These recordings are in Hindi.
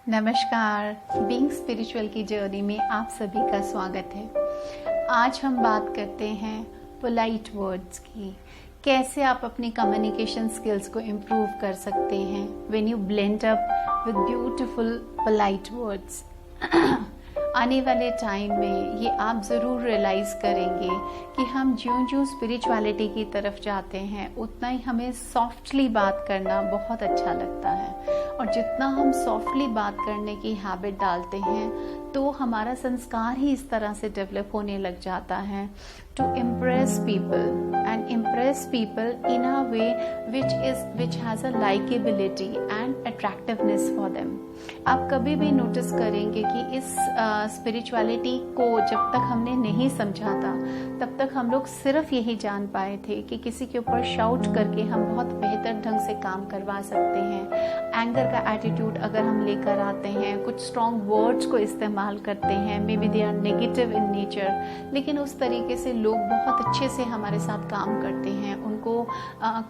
नमस्कार। बीइंग स्पिरिचुअल की जर्नी में आप सभी का स्वागत है। आज हम बात करते हैं पोलाइट वर्ड्स की। कैसे आप अपनी कम्युनिकेशन स्किल्स को इम्प्रूव कर सकते हैं when you blend up with beautiful polite words. आने वाले टाइम में ये आप ज़रूर रियलाइज़ करेंगे कि हम ज्यों ज्यों स्पिरिचुअलिटी की तरफ जाते हैं उतना ही हमें सॉफ्टली बात करना बहुत अच्छा लगता है। और जितना हम सॉफ्टली बात करने की हैबिट डालते हैं तो हमारा संस्कार ही इस तरह से डेवलप होने लग जाता है to impress people and impress people in a way which has a likeability and attractiveness for them. आप कभी भी नोटिस करेंगे कि इस स्पिरिचुअलिटी को जब तक हमने नहीं समझा था तब तक हम लोग सिर्फ यही जान पाए थे कि किसी के ऊपर शाउट करके हम बहुत बेहतर ढंग से काम करवा सकते हैं। एंगर का एटीट्यूड अगर हम लेकर आते हैं, कुछ स्ट्रॉन्ग वर्ड्स को इस्तेमाल करते हैं, maybe they are negative in nature, लेकिन उस तरीके से लोग बहुत अच्छे से हमारे साथ काम करते हैं। उनको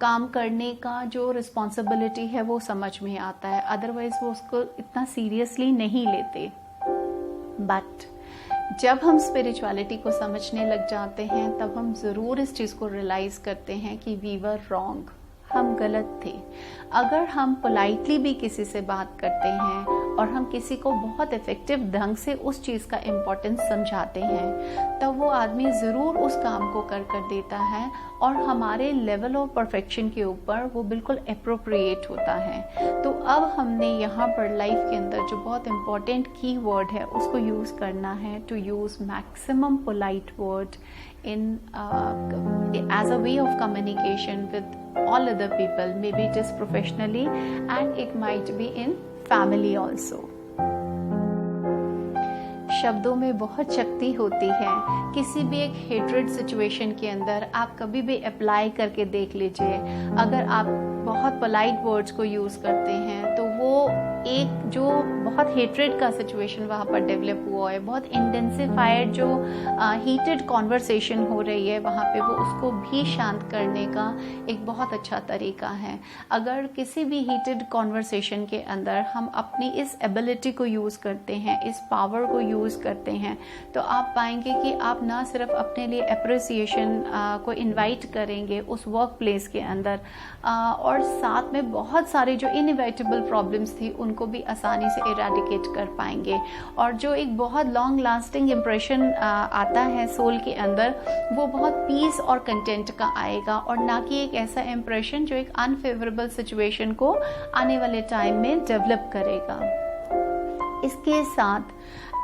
काम करने का जो रिस्पॉन्सिबिलिटी है वो समझ में आता है, अदरवाइज वो उसको इतना सीरियसली नहीं लेते। बट जब हम स्पिरिचुअलिटी को समझने लग जाते हैं तब हम ज़रूर इस चीज़ को रियलाइज़ करते हैं कि वी वर रॉन्ग, हम गलत थे। अगर हम पोलाइटली भी किसी से बात करते हैं और हम किसी को बहुत इफेक्टिव ढंग से उस चीज़ का इम्पोर्टेंस समझाते हैं तब वो आदमी ज़रूर उस काम को कर देता है और हमारे लेवल ऑफ परफेक्शन के ऊपर वो बिल्कुल अप्रोप्रिएट होता है। तो अब हमने यहाँ पर लाइफ के अंदर जो बहुत इम्पोर्टेंट की वर्ड है उसको यूज़ करना है to use maximum polite word in as a way of communication with all other people, maybe it is professionally and it might be in family also. शब्दों में बहुत शक्ति होती है। किसी भी एक हेट्रेड सिचुएशन के अंदर आप कभी भी अप्लाई करके देख लीजिए। अगर आप बहुत पोलाइट वर्ड्स को यूज़ करते हैं तो वो एक जो बहुत हेट्रेड का सिचुएशन वहाँ पर डेवलप हुआ है, बहुत इंटेंसिफाइड जो हीटेड कॉन्वर्सेशन हो रही है वहाँ पे, वो उसको भी शांत करने का एक बहुत अच्छा तरीका है। अगर किसी भी हीटेड कॉन्वर्सेशन के अंदर हम अपनी इस एबिलिटी को यूज़ करते हैं, इस पावर को यूज़ करते हैं, तो आप पाएंगे कि आप ना सिर्फ अपने लिए अप्रिसिएशन को इनवाइट करेंगे उस वर्क प्लेस के अंदर, और साथ में बहुत सारे जो इनएविटेबल प्रॉब्लम्स थी उनको भी आसानी से इरेडिकेट कर पाएंगे। और जो एक बहुत लॉन्ग लास्टिंग इम्प्रेशन आता है सोल के अंदर वो बहुत पीस और कंटेंट का आएगा, और ना कि एक ऐसा इम्प्रेशन जो एक अनफेवरेबल सिचुएशन को आने वाले टाइम में डेवलप करेगा। इसके साथ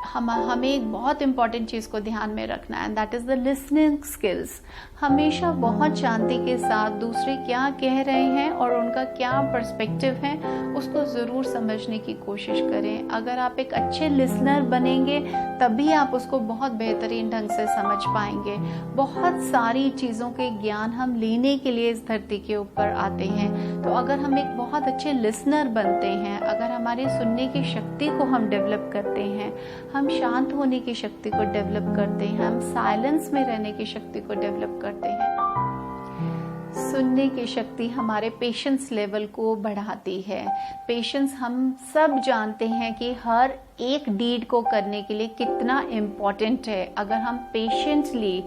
हमें एक बहुत इंपॉर्टेंट चीज़ को ध्यान में रखना है, that is the listening skills. हमेशा बहुत शांति के साथ दूसरे क्या कह रहे हैं और उनका क्या पर्सपेक्टिव है उसको ज़रूर समझने की कोशिश करें। अगर आप एक अच्छे लिसनर बनेंगे तभी आप उसको बहुत बेहतरीन ढंग से समझ पाएंगे। बहुत सारी चीज़ों के ज्ञान हम लेने के लिए इस धरती के ऊपर आते हैं, तो अगर हम एक बहुत अच्छे लिसनर बनते हैं, अगर हमारी सुनने की शक्ति को हम डेवलप करते हैं, हम शांत होने की शक्ति को डेवलप करते हैं, हम साइलेंस में रहने की शक्ति को डेवलप करते हैं, सुनने की शक्ति हमारे पेशेंस लेवल को बढ़ाती है। पेशेंस हम सब जानते हैं कि हर एक डीड को करने के लिए कितना इम्पॉर्टेंट है। अगर हम पेशेंटली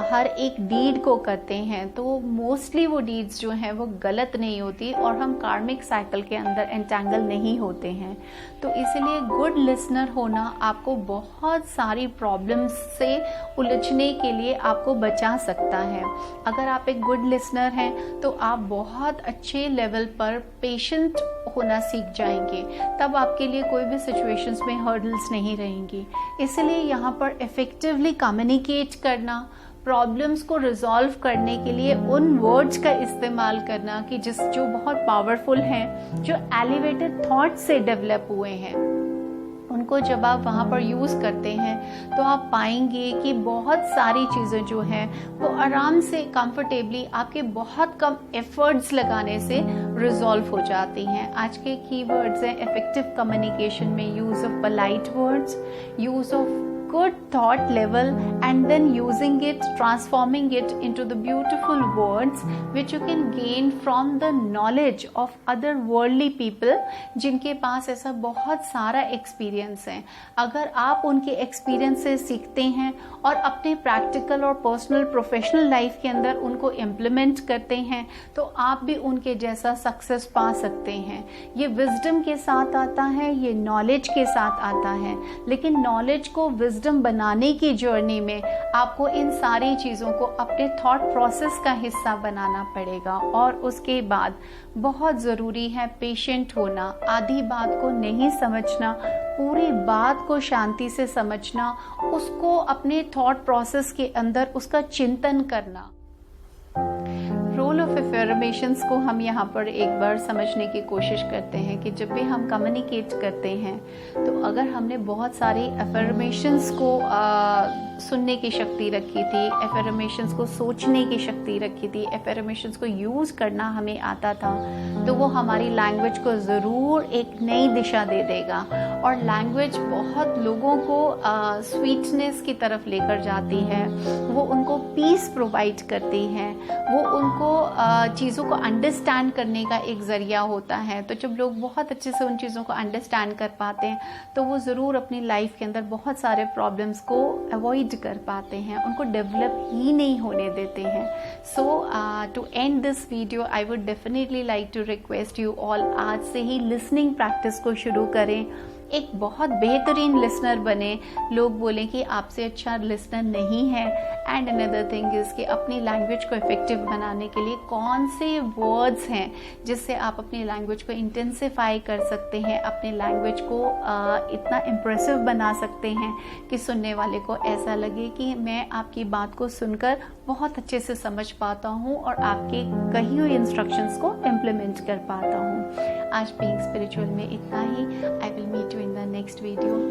हर एक डीड को करते हैं तो मोस्टली वो डीड्स जो हैं वो गलत नहीं होती और हम कार्मिक साइकिल के अंदर एंटेंगल नहीं होते हैं। तो इसलिए गुड लिसनर होना आपको बहुत सारी प्रॉब्लम्स से उलझने के लिए आपको बचा सकता है। अगर आप एक गुड लिसनर हैं तो आप बहुत अच्छे लेवल पर पेशेंट होना सीख जाएंगे, तब आपके लिए कोई भी सिचुएशंस में हर्डल्स नहीं रहेंगी। इसलिए यहाँ पर इफेक्टिवली कम्युनिकेट करना, प्रॉब्लम्स को रिजॉल्व करने के लिए उन वर्ड्स का इस्तेमाल करना कि जो बहुत पावरफुल हैं, जो एलिवेटेड थॉट से डेवलप हुए हैं, उनको जब आप वहाँ पर यूज़ करते हैं तो आप पाएंगे कि बहुत सारी चीज़ें जो हैं वो आराम से कंफर्टेबली आपके बहुत कम एफर्ट्स लगाने से रिजॉल्व हो जाती हैं। आज के कीवर्ड्स हैं इफेक्टिव कम्युनिकेशन में use of polite words, use of good thought level and then using it, transforming it into the beautiful words which you can gain from the knowledge of other worldly people जिनके पास ऐसा बहुत सारा एक्सपीरियंस है। अगर आप उनके एक्सपीरियंस से सीखते हैं और अपने प्रैक्टिकल और पर्सनल प्रोफेशनल लाइफ के अंदर उनको इम्प्लीमेंट करते हैं तो आप भी उनके जैसा सक्सेस पा सकते हैं। ये विजडम के साथ आता है, ये नॉलेज के साथ आता है, लेकिन नॉलेज को विजडम बनाने की जर्नी में आपको इन सारी चीज़ों को अपने थॉट प्रोसेस का हिस्सा बनाना पड़ेगा। और उसके बाद बहुत ज़रूरी है पेशेंट होना, आधी बात को नहीं समझना, पूरी बात को शांति से समझना, उसको अपने थॉट प्रोसेस के अंदर उसका चिंतन करना। रोल ऑफ अफर्मेशंस को हम यहाँ पर एक बार समझने की कोशिश करते हैं कि जब भी हम कम्युनिकेट करते हैं तो अगर हमने बहुत सारी अफर्मेशंस को सुनने की शक्ति रखी थी, अफर्मेशंस को सोचने की शक्ति रखी थी, अफर्मेशंस को यूज़ करना हमें आता था, तो वो हमारी लैंग्वेज को ज़रूर एक नई दिशा दे देगा। और लैंग्वेज बहुत लोगों को स्वीटनेस की तरफ लेकर जाती है, वो उनको पीस प्रोवाइड करती है, वो उनको चीज़ों को अंडरस्टैंड करने का एक ज़रिया होता है। तो जब लोग बहुत अच्छे से उन चीज़ों को अंडरस्टैंड कर पाते हैं तो वो ज़रूर अपनी लाइफ के अंदर बहुत सारे प्रॉब्लम्स को अवॉइड कर पाते हैं, उनको डेवलप ही नहीं होने देते हैं। So to end this video I would definitely like to request you all, आज से ही लिसनिंग प्रैक्टिस को शुरू करें, एक बहुत बेहतरीन लिसनर बने, लोग बोलें कि आपसे अच्छा लिसनर नहीं है। एंड अनदर थिंग इज़ कि अपनी लैंग्वेज को इफ़ेक्टिव बनाने के लिए कौन से वर्ड्स हैं जिससे आप अपनी लैंग्वेज को इंटेंसिफाई कर सकते हैं, अपनी लैंग्वेज को इतना इम्प्रेसिव बना सकते हैं कि सुनने वाले को ऐसा लगे कि मैं आपकी बात को सुनकर बहुत अच्छे से समझ पाता हूँ और आपके कही हुई इंस्ट्रक्शंस को इम्प्लीमेंट कर पाता हूँ। आज बीइंग स्पिरिचुअल में इतना ही। I will meet you in the next video.